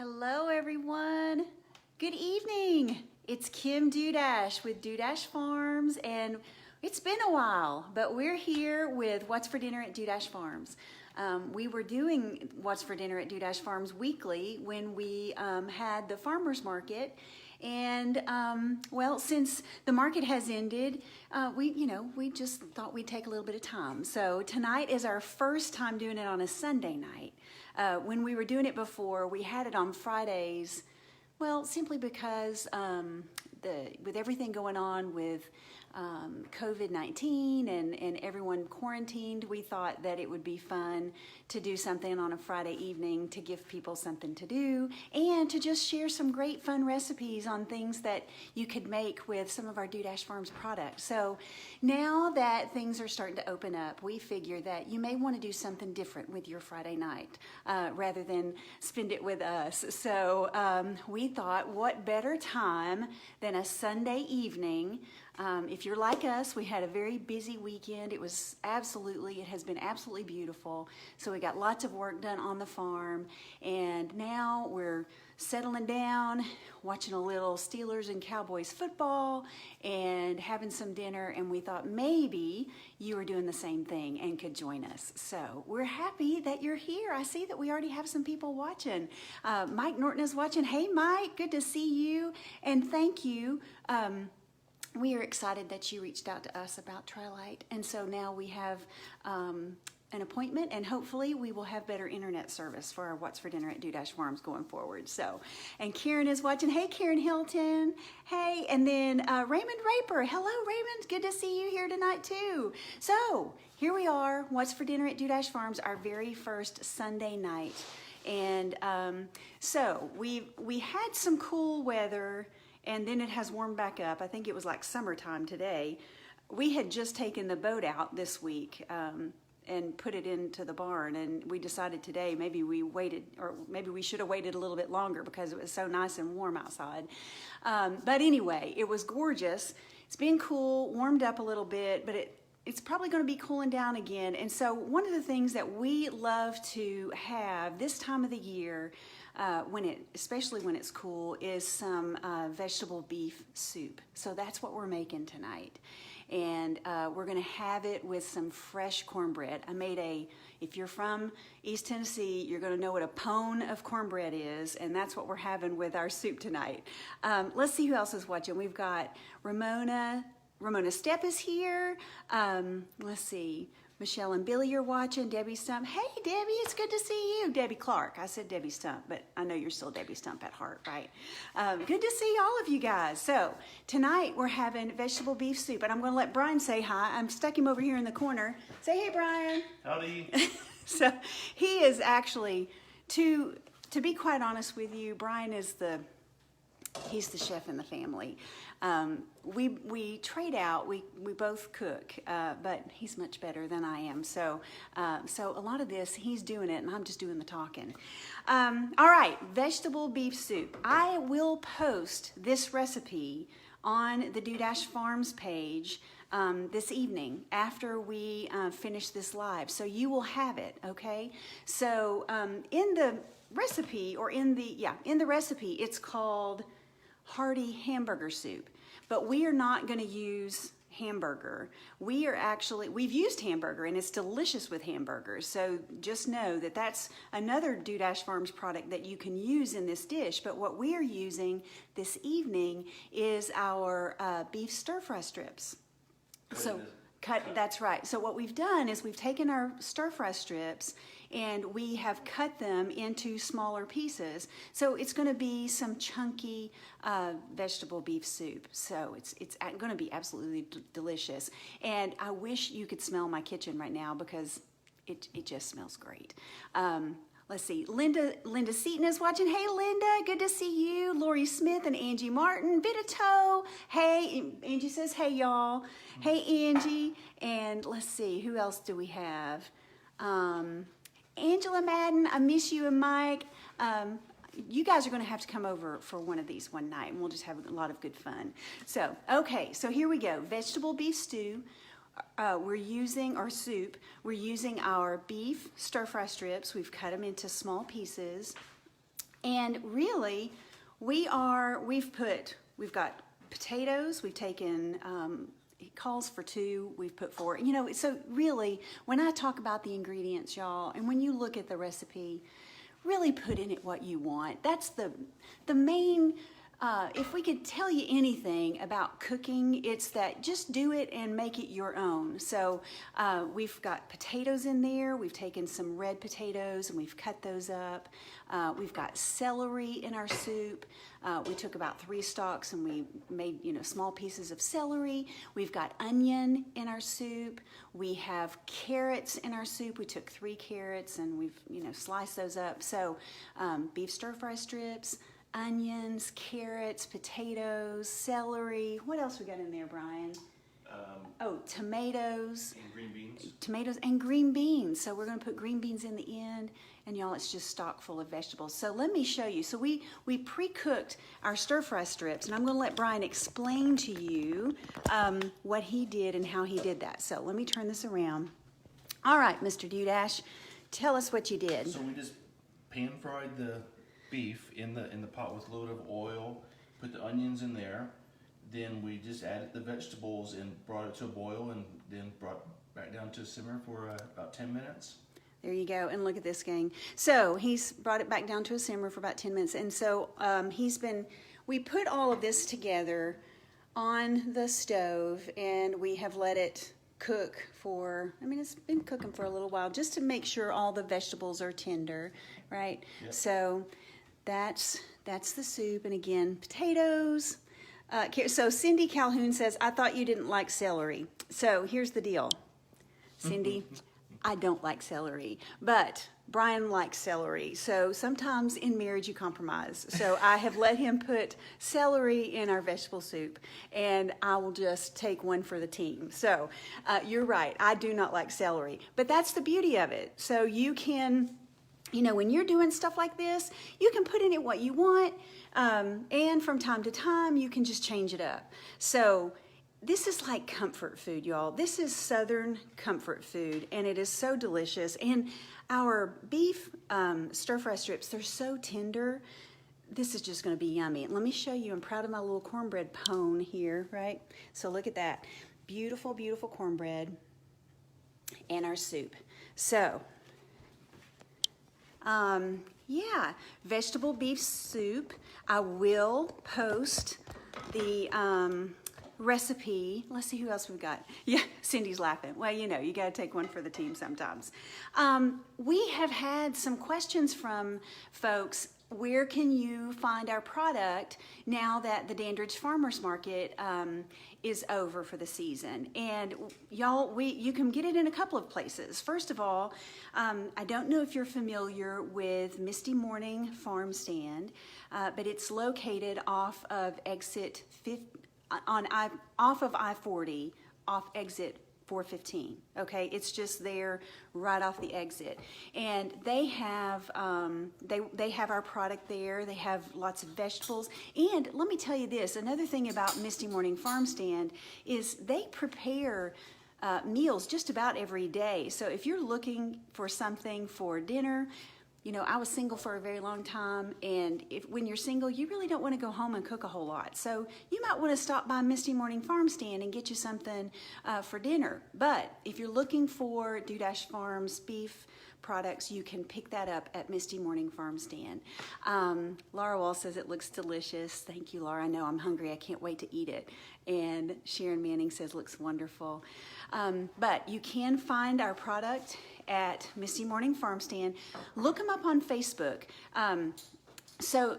Hello everyone. Good evening. It's Kim Dudash with Dudash Farms, and it's been a while, but we're here with What's for Dinner at Dudash Farms. We were doing What's for Dinner at Dudash Farms weekly when we had the farmers market, and well, since the market has ended, we just thought we'd take a little bit of time. So tonight is our first time doing it on a Sunday night. When we were doing it before, we had it on Fridays, well, simply because with everything going on with COVID-19 and everyone quarantined, we thought that it would be fun to do something on a Friday evening to give people something to do and to just share some great fun recipes on things that you could make with some of our Dudash Farms products. So now that things are starting to open up, we figure that you may want to do something different with your Friday night rather than spend it with us. So we thought, what better time than a Sunday evening. If you're like us, we had a very busy weekend. It has been absolutely beautiful. So we got lots of work done on the farm, and now we're settling down, watching a little Steelers and Cowboys football and having some dinner, and we thought maybe you were doing the same thing and could join us. So we're happy that you're here. I see that we already have some people watching. Mike Norton is watching. Hey Mike, good to see you, and thank you. We are excited that you reached out to us about Trilite, and so now we have an appointment, and hopefully we will have better internet service for our What's for Dinner at Dudash Farms going forward. So, and Karen is watching. Hey, Karen Hilton. Hey, and then Raymond Raper. Hello, Raymond. Good to see you here tonight too. So here we are, What's for Dinner at Dudash Farms, our very first Sunday night, and so we had some cool weather. And then it has warmed back up. I think it was like summertime today. We had just taken the boat out this week and put it into the barn, and we decided today maybe we waited, or maybe we should have waited a little bit longer because it was so nice and warm outside. But anyway, it was gorgeous. It's been cool, warmed up a little bit, but it's probably going to be cooling down again. And so one of the things that we love to have this time of the year, especially when it's cool, is some vegetable beef soup. So that's what we're making tonight. And we're going to have it with some fresh cornbread. I made if you're from East Tennessee, you're going to know what a pone of cornbread is, and that's what we're having with our soup tonight. Let's see who else is watching. We've got Ramona Stepp is here. Let's see. Michelle and Billy are watching. Debbie Stump. Hey, Debbie, it's good to see you. Debbie Clark. I said Debbie Stump, but I know you're still Debbie Stump at heart, right? Good to see all of you guys. So tonight we're having vegetable beef soup, and I'm going to let Brian say hi. I'm stuck him over here in the corner. Say hey, Brian. Howdy. So he is actually, to be quite honest with you, Brian is he's the chef in the family. We trade out, we both cook, but he's much better than I am. So a lot of this, he's doing it and I'm just doing the talking. All right, vegetable beef soup. I will post this recipe on the Dudash Farms page this evening after we finish this live. So you will have it, okay? So in the recipe, it's called hearty hamburger soup, but we are not going to use hamburger. We've used hamburger, and it's delicious with hamburgers. So just know that that's another Dudash Farms product that you can use in this dish. But what we are using this evening is our beef stir-fry strips. That's right. So what we've done is we've taken our stir-fry strips and we have cut them into smaller pieces. So it's going to be some chunky vegetable beef soup. So it's going to be absolutely delicious. And I wish you could smell my kitchen right now because it just smells great. Let's see, Linda Seaton is watching. Hey, Linda, good to see you. Lori Smith and Angie Martin. Vidito. Hey, Angie says, hey, y'all. Hey, Angie. And let's see, who else do we have? Angela Madden, I miss you, and Mike. You guys are going to have to come over for one of these one night, and we'll just have a lot of good fun. So, okay, so here we go. Vegetable beef stew. We're using our beef stir-fry strips. We've cut them into small pieces. And really, we've got potatoes, we've taken, it calls for 2, we've put 4. You know, so really, when I talk about the ingredients, y'all, and when you look at the recipe, really put in it what you want. That's the main, if we could tell you anything about cooking, it's that just do it and make it your own. So we've got potatoes in there. We've taken some red potatoes and we've cut those up. We've got celery in our soup. We took about 3 stalks and we made, small pieces of celery. We've got onion in our soup. We have carrots in our soup. We took 3 carrots and we've, sliced those up. So beef stir-fry strips, onions, carrots, potatoes, celery. What else we got in there, Brian? Tomatoes. And green beans. Tomatoes and green beans. So we're going to put green beans in the end. And y'all, it's just stock full of vegetables. So let me show you. So we pre-cooked our stir-fry strips, and I'm going to let Brian explain to you what he did and how he did that. So let me turn this around. All right, Mr. Dudash, tell us what you did. So we just pan-fried the beef in the pot with a load of oil, put the onions in there, then we just added the vegetables and brought it to a boil, and then brought back down to a simmer for about 10 minutes. There you go, and look at this, gang. So he's brought it back down to a simmer for about 10 minutes, and so we put all of this together on the stove, and we have let it cook for, it's been cooking for a little while, just to make sure all the vegetables are tender, right? Yep. So that's the soup, and again, potatoes. So Cindy Calhoun says, I thought you didn't like celery. So here's the deal, Cindy. I don't like celery, but Brian likes celery. So sometimes in marriage you compromise. So I have let him put celery in our vegetable soup, and I will just take one for the team. So you're right, I do not like celery, but that's the beauty of it. So you can, when you're doing stuff like this, you can put in it what you want, and from time to time you can just change it up. So this is like comfort food, y'all. This is Southern comfort food, and it is so delicious. And our beef stir-fry strips, they're so tender. This is just going to be yummy. Let me show you. I'm proud of my little cornbread pone here, right? So look at that. Beautiful, beautiful cornbread and our soup. So, yeah, vegetable beef soup. I will post the recipe. Let's see who else we've got. Yeah, Cindy's laughing. Well, you got to take one for the team sometimes. We have had some questions from folks. Where can you find our product now that the Dandridge Farmers Market is over for the season? And y'all, you can get it in a couple of places. First of all, I don't know if you're familiar with Misty Morning Farm Stand, but it's located off of exit 50. Off of I-40, off exit 415. Okay, it's just there right off the exit, and they have they have our product there. They have lots of vegetables, and let me tell you this: another thing about Misty Morning Farm Stand is they prepare meals just about every day. So if you're looking for something for dinner. I was single for a very long time, and when you're single, you really don't want to go home and cook a whole lot. So you might want to stop by Misty Morning Farm Stand and get you something for dinner. But if you're looking for Dudash Farms beef products, you can pick that up at Misty Morning Farm Stand. Laura Wall says it looks delicious. Thank you, Laura. I know I'm hungry. I can't wait to eat it. And Sharon Manning says looks wonderful. But you can find our product at Misty Morning Farm Stand. Look them up on Facebook. So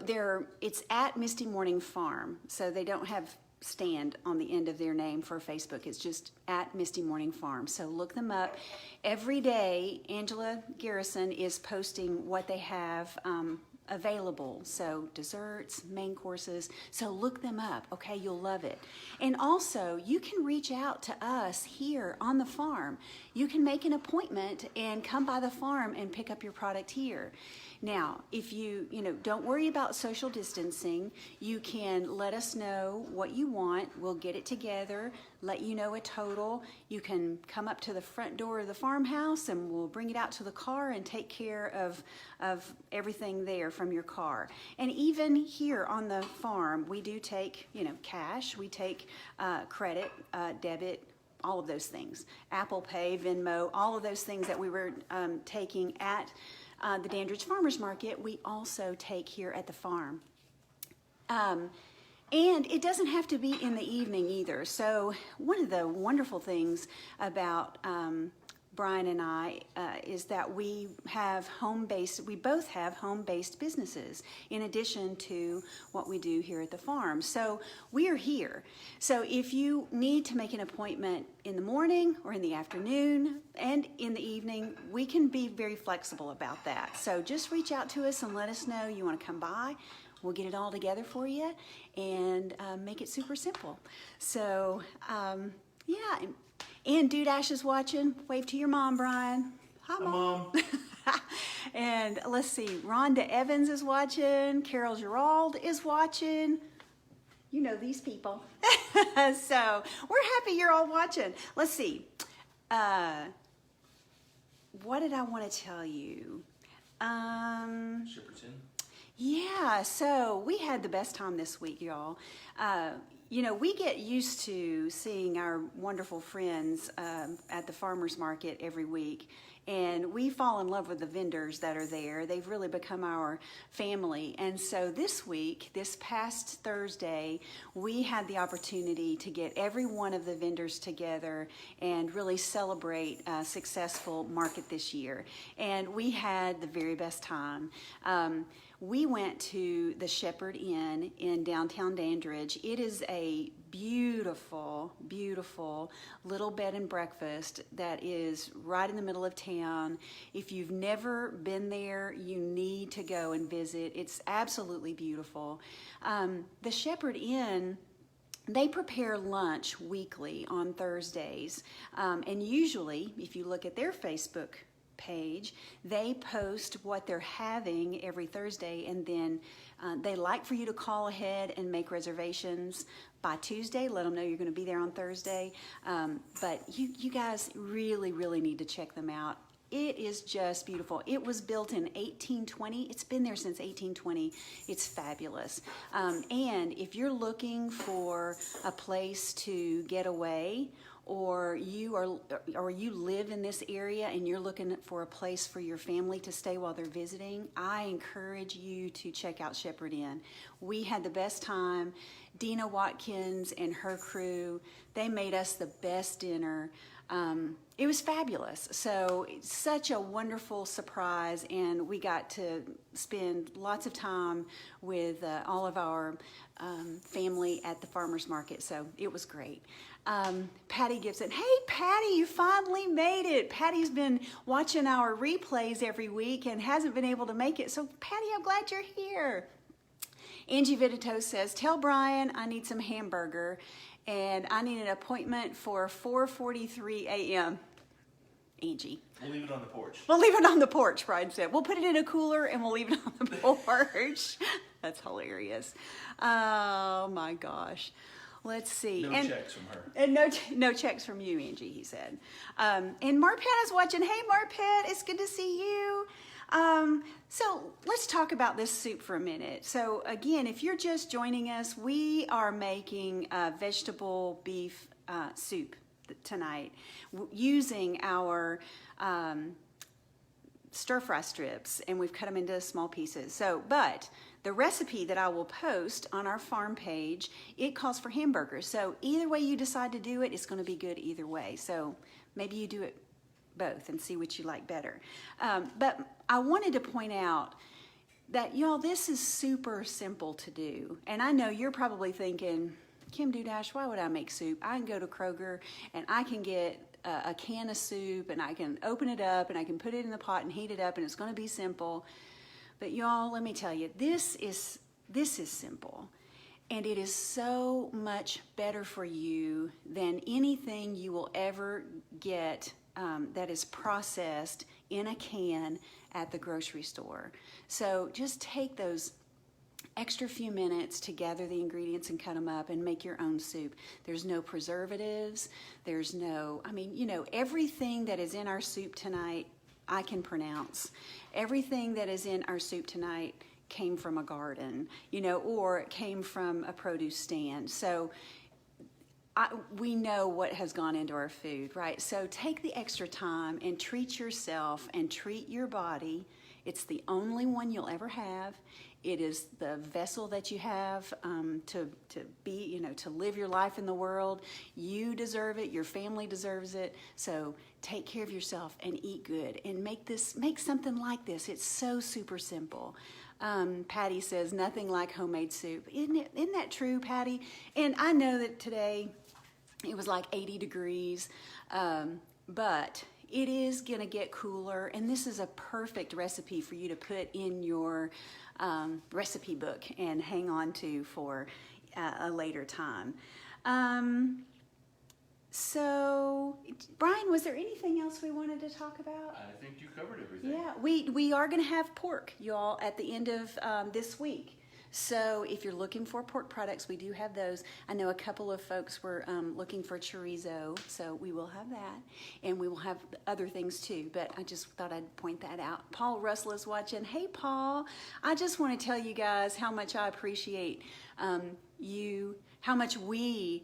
it's at Misty Morning Farm. So they don't have stand on the end of their name for Facebook. It's just at Misty Morning Farm. So look them up. Every day, Angela Garrison is posting what they have available. So desserts, main courses. So look them up, okay? You'll love it. And also, you can reach out to us here on the farm. you can make an appointment and come by the farm and pick up your product here. Now, if you don't worry about social distancing, you can let us know what you want. We'll get it together, let you know a total. You can come up to the front door of the farmhouse and we'll bring it out to the car and take care of everything there from your car. And even here on the farm, we do take, cash, we take credit, debit, all of those things. Apple Pay, Venmo, all of those things that we were taking at the Dandridge Farmers Market, we also take here at the farm. And it doesn't have to be in the evening either. So one of the wonderful things about Brian and I is that we both have home-based businesses in addition to what we do here at the farm. So we are here. So if you need to make an appointment in the morning or in the afternoon and in the evening, we can be very flexible about that. So just reach out to us and let us know you want to come by. We'll get it all together for you and make it super simple. So yeah. And Dudash is watching. Wave to your mom, Brian. Hi, Mom. And let's see, Rhonda Evans is watching. Carol Gerald is watching. You know these people. So we're happy you're all watching. Let's see. What did I want to tell you? Shipperton. Yeah, so we had the best time this week, y'all. We get used to seeing our wonderful friends at the farmers market every week, and we fall in love with the vendors that are there. They've really become our family. And so this week, this past Thursday, we had the opportunity to get every one of the vendors together and really celebrate a successful market this year. And we had the very best time. We went to the Shepherd Inn in downtown Dandridge. It is a beautiful, beautiful little bed and breakfast that is right in the middle of town. If you've never been there, you need to go and visit. It's absolutely beautiful. The Shepherd Inn, they prepare lunch weekly on Thursdays. And usually, if you look at their Facebook page, they post what they're having every Thursday, and then they like for you to call ahead and make reservations by Tuesday. Let them know you're going to be there on Thursday. But you guys really, really need to check them out. It is just beautiful. It was built in 1820. It's been there since 1820. It's fabulous. And if you're looking for a place to get away, or you live in this area and you're looking for a place for your family to stay while they're visiting, I encourage you to check out Shepherd Inn. We had the best time. Dina Watkins and her crew, they made us the best dinner. It was fabulous. So it's such a wonderful surprise, and we got to spend lots of time with all of our family at the farmers market. So it was great. Patty Gibson. Hey, Patty, you finally made it. Patty's been watching our replays every week and hasn't been able to make it. So, Patty, I'm glad you're here. Angie Vitito says, tell Brian I need some hamburger and I need an appointment for 4:43 a.m. Angie. We'll leave it on the porch. We'll leave it on the porch, Brian said. We'll put it in a cooler and we'll leave it on the porch. That's hilarious. Oh, my gosh. Let's see. No checks from her. And no checks from you, Angie, he said. And Marpet is watching. Hey, Marpet, it's good to see you. So let's talk about this soup for a minute. So again, if you're just joining us, we are making a vegetable beef soup tonight using our stir fry strips, and we've cut them into small pieces. But the recipe that I will post on our farm page, it calls for hamburgers. So either way you decide to do it, it's going to be good either way. So maybe you do it both and see what you like better. But I wanted to point out that, y'all, this is super simple to do. And I know you're probably thinking, Kim Dudash, why would I make soup? I can go to Kroger and I can get a can of soup and I can open it up and I can put it in the pot and heat it up and it's going to be simple. But y'all, let me tell you, this is simple. And it is so much better for you than anything you will ever get that is processed in a can at the grocery store. So just take those extra few minutes to gather the ingredients and cut them up and make your own soup. There's no preservatives. There's no, everything that is in our soup tonight, I can pronounce. Everything that is in our soup tonight came from a garden, or it came from a produce stand. So we know what has gone into our food, right? So take the extra time and treat yourself and treat your body. It's the only one you'll ever have. It is the vessel that you have to be, to live your life in the world. You deserve it. Your family deserves it. So take care of yourself and eat good and make something like this. It's so super simple. Patty says nothing like homemade soup. Isn't that true, Patty? And I know that today it was like 80 degrees, but it is going to get cooler, and this is a perfect recipe for you to put in your recipe book and hang on to for a later time. So, Brian, was there anything else we wanted to talk about? I think you covered everything. Yeah, we are going to have pork, y'all, at the end of this week. So if you're looking for pork products, we do have those. I know a couple of folks were looking for chorizo, so we will have that. And we will have other things too, but I just thought I'd point that out. Paul Russell is watching. Hey, Paul. I just want to tell you guys how much I appreciate you, how much we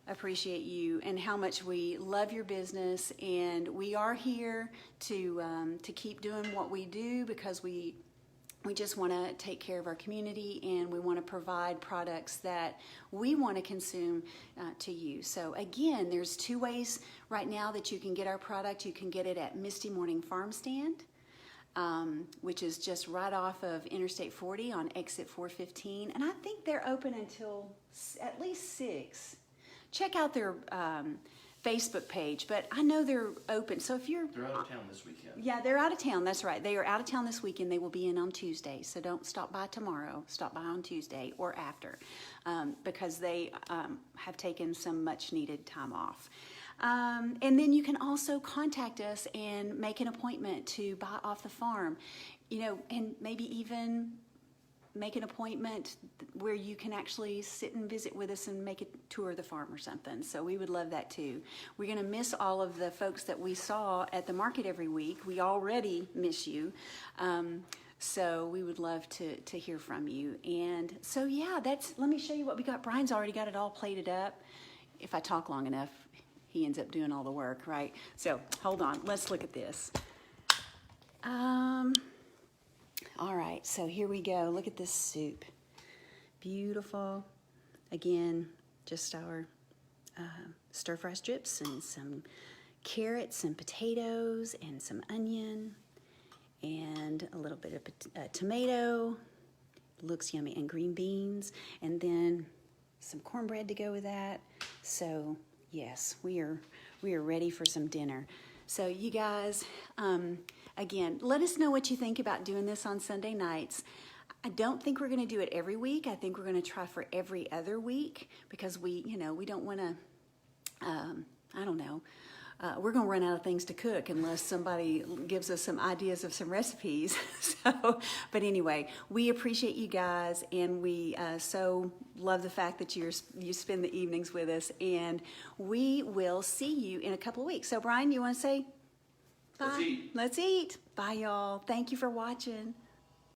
appreciate you, and how much we love your business. And we are here to keep doing what we do because we just want to take care of our community, and we want to provide products that we want to consume to you. So again, there's 2 ways right now that you can get our product. You can get it at Misty Morning Farm Stand, which is just right off of Interstate 40 on exit 415. And I think they're open until at least 6. Check out their Facebook page, but I know they're open. So if They're out of town this weekend. Yeah, they're out of town. That's right. They are out of town this weekend. They will be in on Tuesday. So don't stop by tomorrow. Stop by on Tuesday or after, because they have taken some much needed time off. And then you can also contact us and make an appointment to buy off the farm, and maybe even make an appointment where you can actually sit and visit with us and make a tour of the farm or something. So we would love that too. We're going to miss all of the folks that we saw at the market every week. We already miss you. So we would love to hear from you. And so, yeah, let me show you what we got. Brian's already got it all plated up. If I talk long enough, he ends up doing all the work, right? So hold on. Let's look at this. All right, so here we go. Look at this soup. Beautiful. Again, just our stir-fry strips and some carrots and potatoes and some onion and a little bit of tomato. Looks yummy. And green beans. And then some cornbread to go with that. So, yes, we are ready for some dinner. So, you guys... Again, let us know what you think about doing this on Sunday nights. I don't think we're going to do it every week. I think we're going to try for every other week because we don't want to, I don't know, we're going to run out of things to cook unless somebody gives us some ideas of some recipes. But anyway, we appreciate you guys, and we so love the fact that you spend the evenings with us, and we will see you in a couple of weeks. So Brian, you want to say? Bye. Let's eat. Let's eat. Bye, y'all. Thank you for watching.